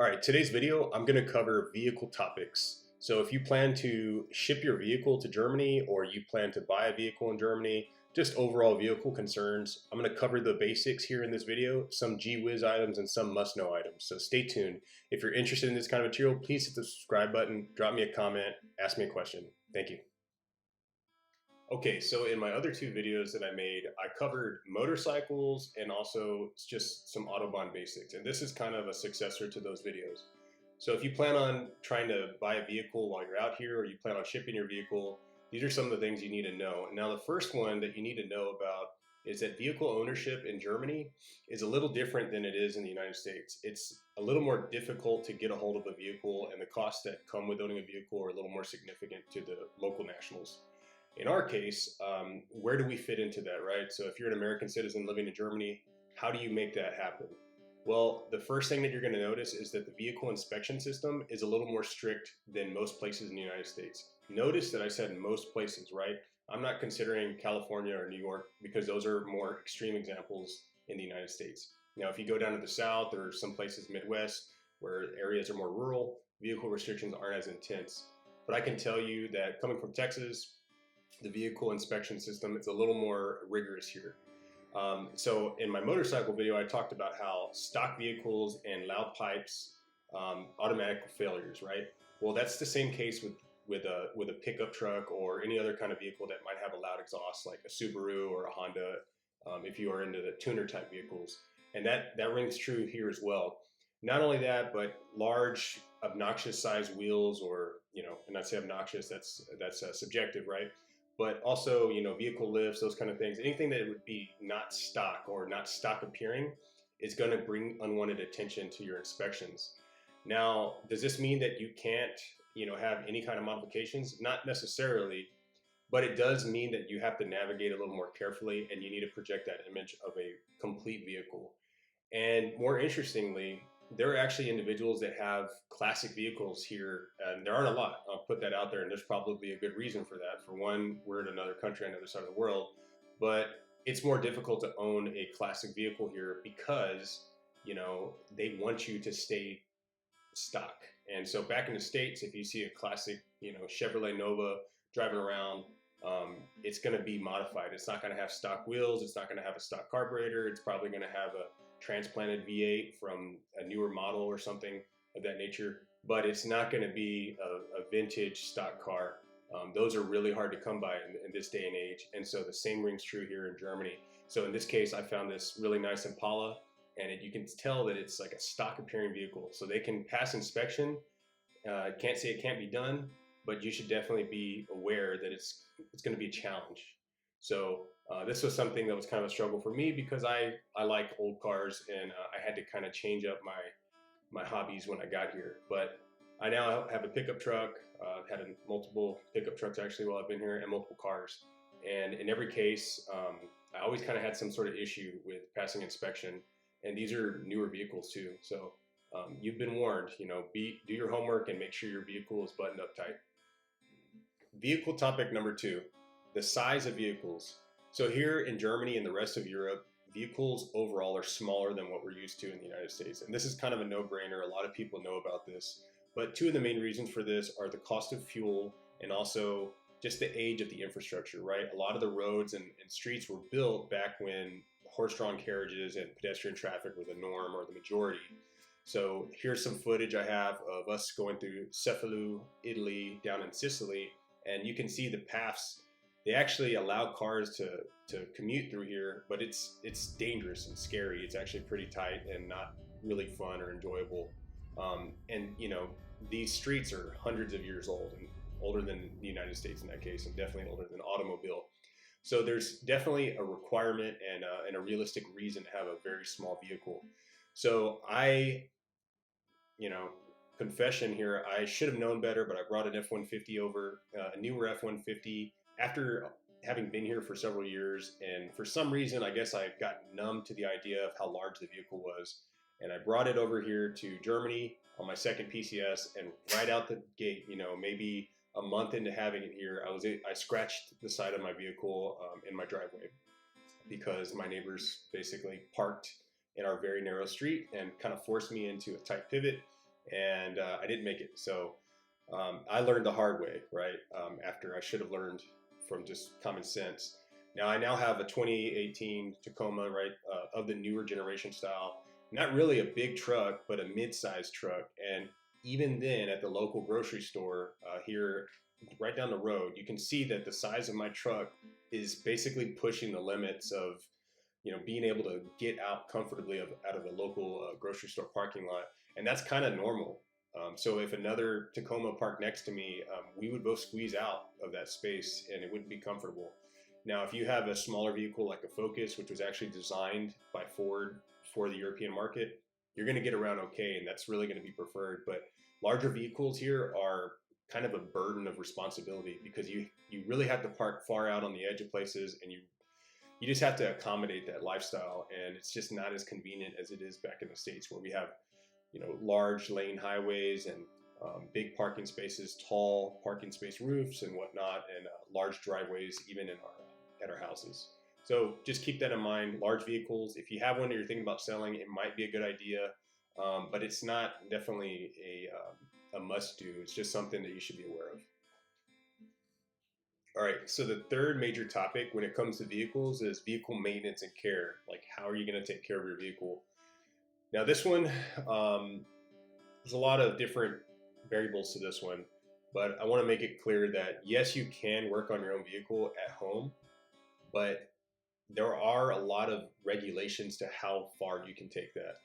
All right, today's video, I'm going to cover vehicle topics. So if you plan to ship your vehicle to Germany or you plan to buy a vehicle in Germany, just overall vehicle concerns, I'm going to cover the basics here in this video, some gee whiz items and some must know items. So stay tuned. If you're interested in this kind of material, please hit the subscribe button, drop me a comment, ask me a question. Thank you. Okay, so in my other two videos that I made, I covered motorcycles and also just some Autobahn basics. And this is kind of a successor to those videos. So if you plan on trying to buy a vehicle while you're out here or you plan on shipping your vehicle, these are some of the things you need to know. Now, the first one that you need to know about is that vehicle ownership in Germany is a little different than it is in the United States. It's a little more difficult to get a hold of a vehicle, and the costs that come with owning a vehicle are a little more significant to the local nationals. In our case, where do we fit into that, right? So if you're an American citizen living in Germany, how do you make that happen? Well, the first thing that you're going to notice is that the vehicle inspection system is a little more strict than most places in the United States. Notice that I said most places, right? I'm not considering California or New York because those are more extreme examples in the United States. Now, if you go down to the South or some places Midwest where areas are more rural, vehicle restrictions aren't as intense. But I can tell you that coming from Texas, the vehicle inspection system is a little more rigorous here. So in my motorcycle video, I talked about how stock vehicles and loud pipes, automatic failures, right? Well, that's the same case with a pickup truck or any other kind of vehicle that might have a loud exhaust, like a Subaru or a Honda, if you are into the tuner type vehicles. And that rings true here as well. Not only that, but large, obnoxious size wheels, or, and I say obnoxious, that's subjective, right? But also, vehicle lifts, those kind of things. Anything that would be not stock or not stock appearing is going to bring unwanted attention to your inspections. Now, does this mean that you can't, have any kind of modifications? Not necessarily, but it does mean that you have to navigate a little more carefully and you need to project that image of a complete vehicle. And more interestingly, there are actually individuals that have classic vehicles here, and there aren't a lot. I'll put that out there, and there's probably a good reason for that. For one, we're in another country on the other side of the world, but it's more difficult to own a classic vehicle here because, they want you to stay stock. And so back in the States, if you see a classic, Chevrolet Nova driving around, it's going to be modified. It's not going to have stock wheels. It's not going to have a stock carburetor. It's probably going to have a transplanted V8 from a newer model or something of that nature, but it's not going to be a vintage stock car. Those are really hard to come by in this day and age. And so the same rings true here in Germany. So in this case, I found this really nice Impala, and you can tell that it's like a stock appearing vehicle. So they can pass inspection. Can't say it can't be done, but you should definitely be aware that it's going to be a challenge. So this was something that was kind of a struggle for me because I like old cars, and I had to kind of change up my hobbies when I got here. But I now have a pickup truck. I've had multiple pickup trucks actually while I've been here, and multiple cars. And in every case, I always kind of had some sort of issue with passing inspection. And these are newer vehicles too. So you've been warned, do your homework and make sure your vehicle is buttoned up tight. Vehicle topic number 2, the size of vehicles. So here in Germany and the rest of Europe, vehicles overall are smaller than what we're used to in the United States. And this is kind of a no-brainer. A lot of people know about this. But two of the main reasons for this are the cost of fuel and also just the age of the infrastructure, right? A lot of the roads and streets were built back when horse-drawn carriages and pedestrian traffic were the norm or the majority. So here's some footage I have of us going through Cefalù, Italy, down in Sicily, and you can see the paths. They actually allow cars to commute through here, but it's dangerous and scary. It's actually pretty tight and not really fun or enjoyable. And these streets are hundreds of years old, and older than the United States in that case, and definitely older than automobile. So there's definitely a requirement and a realistic reason to have a very small vehicle. So confession here, I should have known better, but I brought an F-150 over, a newer F-150, after having been here for several years. And for some reason, I guess I got numb to the idea of how large the vehicle was. And I brought it over here to Germany on my second PCS, and right out the gate, maybe a month into having it here, I scratched the side of my vehicle in my driveway because my neighbors basically parked in our very narrow street and kind of forced me into a tight pivot. and I didn't make it. So I learned the hard way, right? After I should have learned from just common sense. Now I now have a 2018 Tacoma, right, of the newer generation style. Not really a big truck, but a mid-sized truck. And even then, at the local grocery store here, right down the road, you can see that the size of my truck is basically pushing the limits of, being able to get out comfortably out of a local grocery store parking lot, and that's kind of normal. So if another Tacoma parked next to me, we would both squeeze out of that space, and it wouldn't be comfortable. Now, if you have a smaller vehicle like a Focus, which was actually designed by Ford for the European market, you're going to get around okay, and that's really going to be preferred. But larger vehicles here are kind of a burden of responsibility because you really have to park far out on the edge of places, and you just have to accommodate that lifestyle, and it's just not as convenient as it is back in the States where we have large lane highways and big parking spaces, tall parking space roofs and whatnot, and large driveways even at our houses. So just keep that in mind. Large vehicles, if you have one that you're thinking about selling, it might be a good idea, but it's not definitely a must-do. It's just something that you should be aware of. All right, so the third major topic when it comes to vehicles is vehicle maintenance and care. Like, how are you going to take care of your vehicle? Now, this one, there's a lot of different variables to this one, but I want to make it clear that yes, you can work on your own vehicle at home, but there are a lot of regulations to how far you can take that.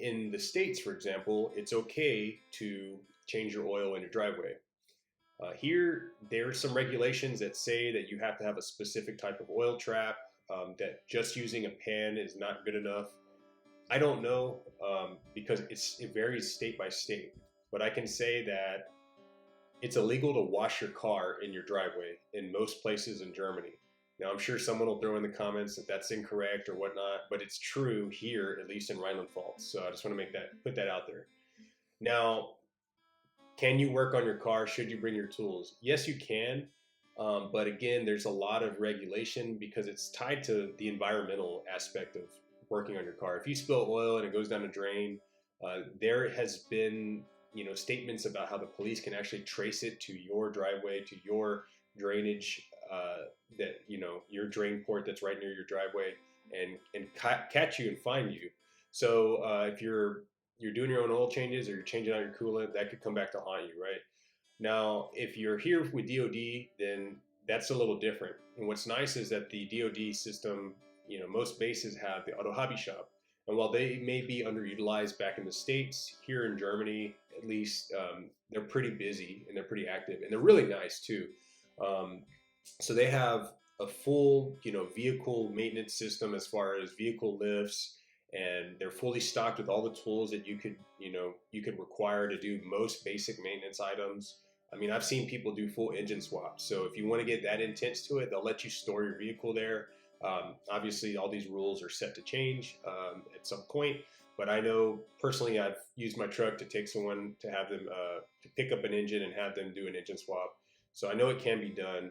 In the States, for example, it's okay to change your oil in your driveway. Here, there are some regulations that say that you have to have a specific type of oil trap, that just using a pan is not good enough. I don't know, because it varies state by state, but I can say that it's illegal to wash your car in your driveway in most places in Germany. Now, I'm sure someone will throw in the comments that that's incorrect or whatnot, but it's true here, at least in Rhineland-Pfalz. So I just want to put that out there. Now, can you work on your car? Should you bring your tools? Yes, you can. But again, there's a lot of regulation because it's tied to the environmental aspect of working on your car. If you spill oil and it goes down a drain, there has been, statements about how the police can actually trace it to your driveway, to your drainage, that, your drain port that's right near your driveway, and catch you and fine you. So if you're doing your own oil changes or you're changing out your coolant, that could come back to haunt you, right? Now, if you're here with DOD, then that's a little different. And what's nice is that the DOD system, most bases have the auto hobby shop. And while they may be underutilized back in the States, here in Germany, at least, they're pretty busy and they're pretty active and they're really nice too. So they have a full, vehicle maintenance system as far as vehicle lifts, and they're fully stocked with all the tools that you could require to do most basic maintenance items. I mean, I've seen people do full engine swaps. So if you want to get that intense to it, they'll let you store your vehicle there. Obviously, all these rules are set to change at some point. But I know personally, I've used my truck to take someone to have them to pick up an engine and have them do an engine swap. So I know it can be done.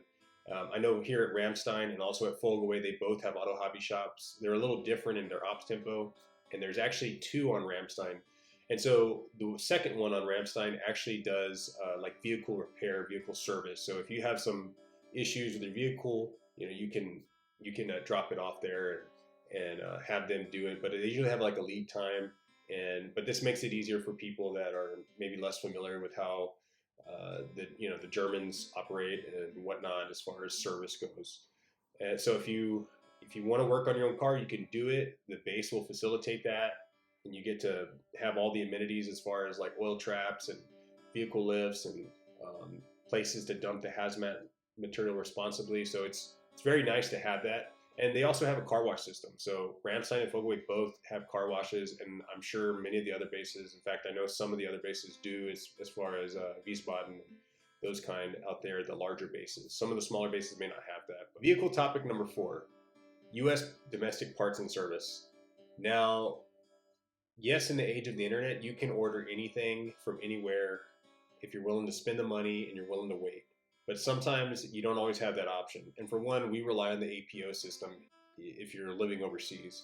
I know here at Ramstein and also at Folgaway, they both have auto hobby shops. They're a little different in their ops tempo, and there's actually two on Ramstein. And so the second one on Ramstein actually does like vehicle repair, vehicle service. So if you have some issues with your vehicle, you can drop it off there and have them do it. But they usually have like a lead time, but this makes it easier for people that are maybe less familiar with how the Germans operate and whatnot as far as service goes. And so if you want to work on your own car, you can do it. The base will facilitate that, and you get to have all the amenities as far as like oil traps and vehicle lifts and places to dump the hazmat material responsibly. So it's very nice to have that. And they also have a car wash system. So Ramstein and Fogaway both have car washes, and I'm sure many of the other bases, in fact, I know some of the other bases do as far as Wiesbaden and those kind out there, the larger bases. Some of the smaller bases may not have that. Vehicle topic number 4, U.S. domestic parts and service. Now, yes, in the age of the internet, you can order anything from anywhere if you're willing to spend the money and you're willing to wait. But sometimes you don't always have that option. And for one, we rely on the APO system if you're living overseas.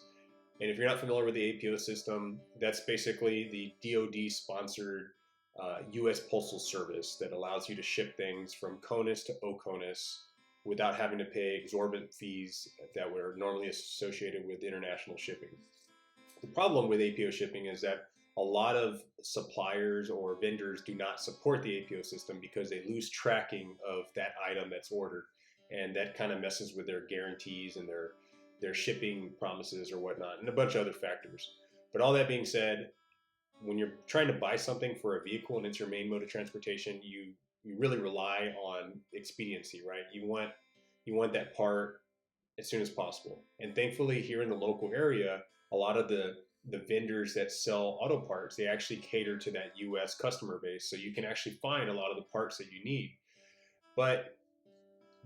And if you're not familiar with the APO system, that's basically the DoD sponsored US Postal Service that allows you to ship things from CONUS to OCONUS without having to pay exorbitant fees that were normally associated with international shipping. The problem with APO shipping is that a lot of suppliers or vendors do not support the APO system because they lose tracking of that item that's ordered. And that kind of messes with their guarantees and their shipping promises or whatnot, and a bunch of other factors. But all that being said, when you're trying to buy something for a vehicle and it's your main mode of transportation, you really rely on expediency, right? You want that part as soon as possible. And thankfully, here in the local area, a lot of the vendors that sell auto parts, they actually cater to that US customer base. So you can actually find a lot of the parts that you need. But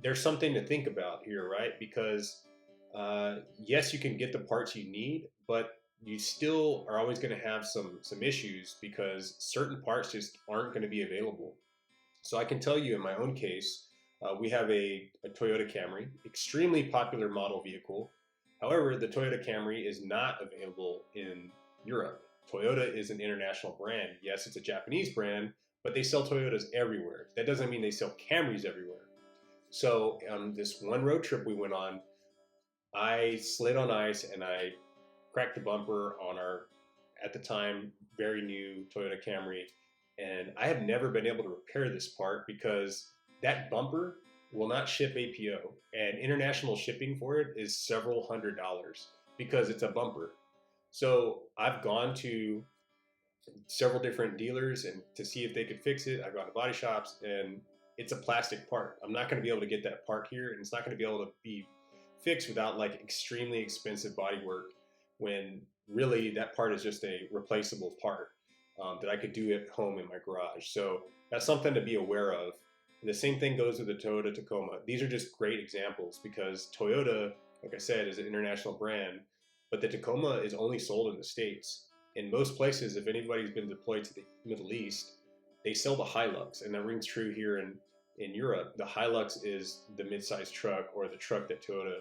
there's something to think about here, right? Because yes, you can get the parts you need, but you still are always going to have some issues because certain parts just aren't going to be available. So I can tell you in my own case, we have a Toyota Camry, extremely popular model vehicle. However, the Toyota Camry is not available in Europe. Toyota is an international brand. Yes, it's a Japanese brand, but they sell Toyotas everywhere. That doesn't mean they sell Camrys everywhere. So on this one road trip we went on, I slid on ice and I cracked the bumper on our, at the time, very new Toyota Camry. And I have never been able to repair this part because that bumper will not ship APO, and international shipping for it is several $100s because it's a bumper. So I've gone to several different dealers and to see if they could fix it. I've gone to body shops, and it's a plastic part. I'm not going to be able to get that part here, and it's not going to be able to be fixed without like extremely expensive body work, when really that part is just a replaceable part that I could do at home in my garage. So that's something to be aware of. And the same thing goes with the Toyota Tacoma. These are just great examples because Toyota, like I said, is an international brand, but the Tacoma is only sold in the States. In most places, if anybody's been deployed to the Middle East, they sell the Hilux, and that rings true here in Europe. The Hilux is the mid-sized truck or the truck that Toyota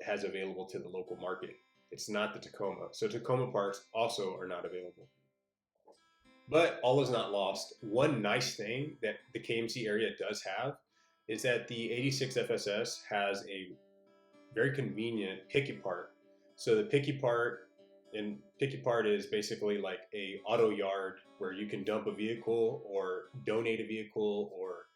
has available to the local market. It's not the Tacoma. So Tacoma parts also are not available. But all is not lost. One nice thing that the KMC area does have is that the 86 FSS has a very convenient picky part. So the picky part, and picky part is basically like a auto yard where you can dump a vehicle or donate a vehicle or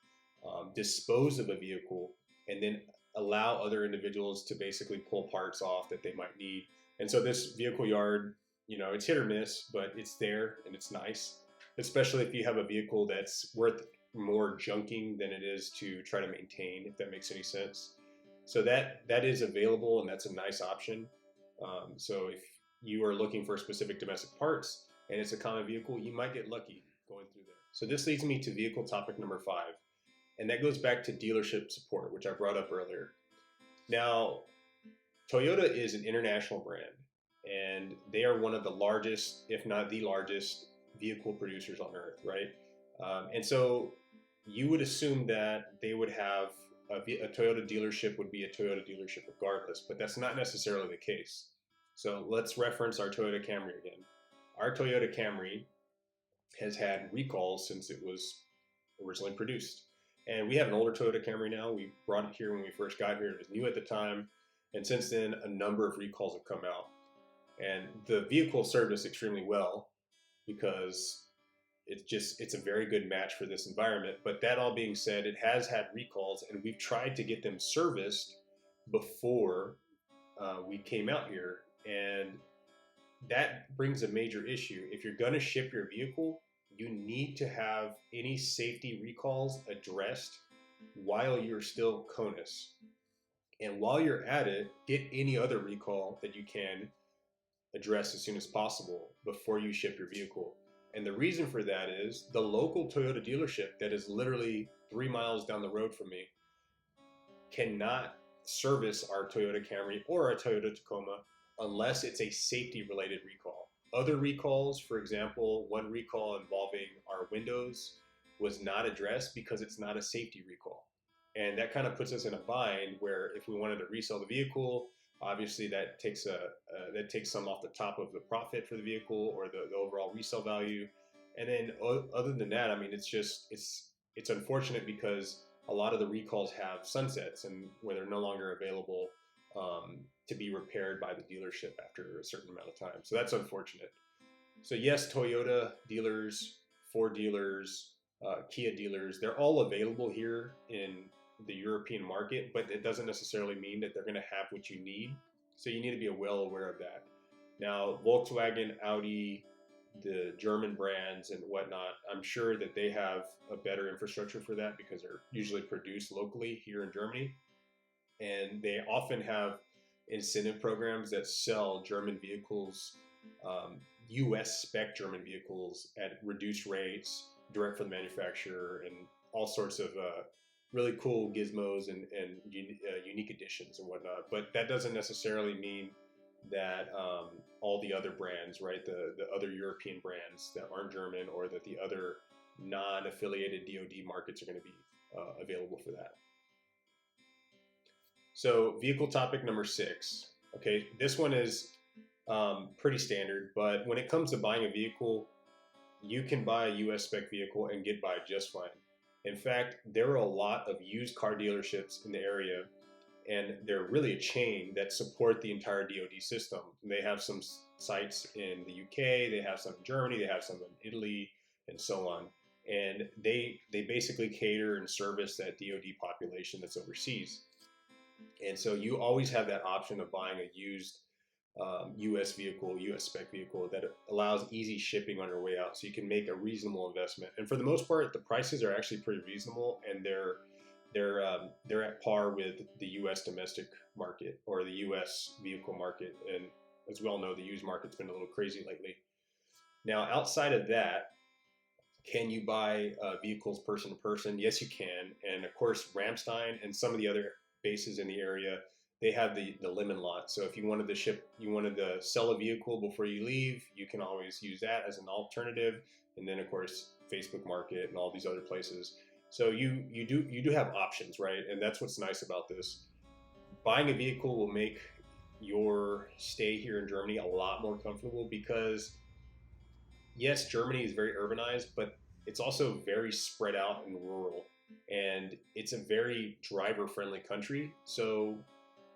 dispose of a vehicle, and then allow other individuals to basically pull parts off that they might need. And so this vehicle yard, it's hit or miss, but it's there and it's nice, especially if you have a vehicle that's worth more junking than it is to try to maintain, if that makes any sense. So that is available, and that's a nice option. So if you are looking for specific domestic parts and it's a common vehicle, you might get lucky going through there. So this leads me to vehicle topic number 5, and that goes back to dealership support, which I brought up earlier. Now, Toyota is an international brand, and they are one of the largest, if not the largest, vehicle producers on earth, right? And so you would assume that they would have a Toyota dealership would be a Toyota dealership regardless, but that's not necessarily the case. So let's reference our Toyota Camry again. Our Toyota Camry has had recalls since it was originally produced. And we have an older Toyota Camry now. We brought it here when we first got here. It was new at the time. And since then, a number of recalls have come out. And the vehicle served us extremely well because it's a very good match for this environment. But that all being said, it has had recalls, and we've tried to get them serviced before we came out here. And that brings a major issue. If you're going to ship your vehicle, you need to have any safety recalls addressed while you're still CONUS. And while you're at it, get any other recall that you can address as soon as possible before you ship your vehicle. And the reason for that is the local Toyota dealership that is literally 3 miles down the road from me cannot service our Toyota Camry or our Toyota Tacoma unless it's a safety related recall. Other recalls, for example, one recall involving our windows was not addressed because it's not a safety recall. And that kind of puts us in a bind where if we wanted to resell the vehicle, Obviously, that takes some off the top of the profit for the vehicle or the overall resale value. And then other than that, I mean, it's unfortunate because a lot of the recalls have sunsets and where they're no longer available to be repaired by the dealership after a certain amount of time. So that's unfortunate. So yes, Toyota dealers, Ford dealers, Kia dealers, they're all available here in the European market, but it doesn't necessarily mean that they're going to have what you need. So you need to be well aware of that. Now, Volkswagen, Audi, the German brands and whatnot, I'm sure that they have a better infrastructure for that because they're usually produced locally here in Germany. And they often have incentive programs that sell German vehicles, US spec German vehicles at reduced rates, direct from the manufacturer, and all sorts of really cool gizmos and unique editions and whatnot. But that doesn't necessarily mean that all the other brands, right, the other European brands that aren't German or that the other non-affiliated DoD markets are going to be available for that. So vehicle topic number 6. Okay, this one is pretty standard, but when it comes to buying a vehicle, you can buy a US spec vehicle and get by just fine. In fact, there are a lot of used car dealerships in the area, and they're really a chain that support the entire DoD system. They have some sites in the UK, they have some in Germany, they have some in Italy, and so on. And they basically cater and service that DoD population that's overseas. And so you always have that option of buying a used US vehicle, US spec vehicle that allows easy shipping on your way out. So you can make a reasonable investment. And for the most part, the prices are actually pretty reasonable, and they're at par with the US domestic market or the US vehicle market. And as we all know, the used market's been a little crazy lately. Now, outside of that, can you buy vehicles person to person? Yes, you can. And of course, Ramstein and some of the other bases in the area, they have the lemon lot. So if you wanted to sell a vehicle before you leave, you can always use that as an alternative. And then of course, Facebook Market and all these other places. So you do have options, right? And that's what's nice about this. Buying a vehicle will make your stay here in Germany a lot more comfortable because yes, Germany is very urbanized, but it's also very spread out and rural. And it's a very driver friendly country. So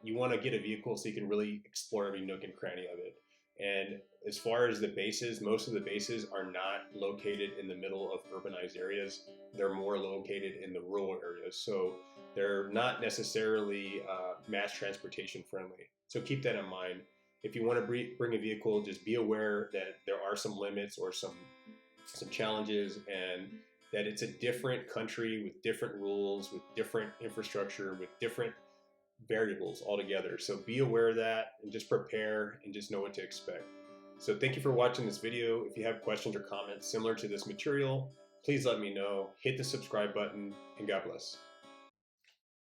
you want to get a vehicle so you can really explore every nook and cranny of it. And as far as the bases, most of the bases are not located in the middle of urbanized areas. They're more located in the rural areas. So they're not necessarily mass transportation friendly. So keep that in mind. If you want to bring a vehicle, just be aware that there are some limits or some challenges, and that it's a different country with different rules, with different infrastructure, with different variables altogether. So be aware of that and just prepare and just know what to expect. So thank you for watching this video. If you have questions or comments similar to this material, please let me know. Hit the subscribe button, and God bless.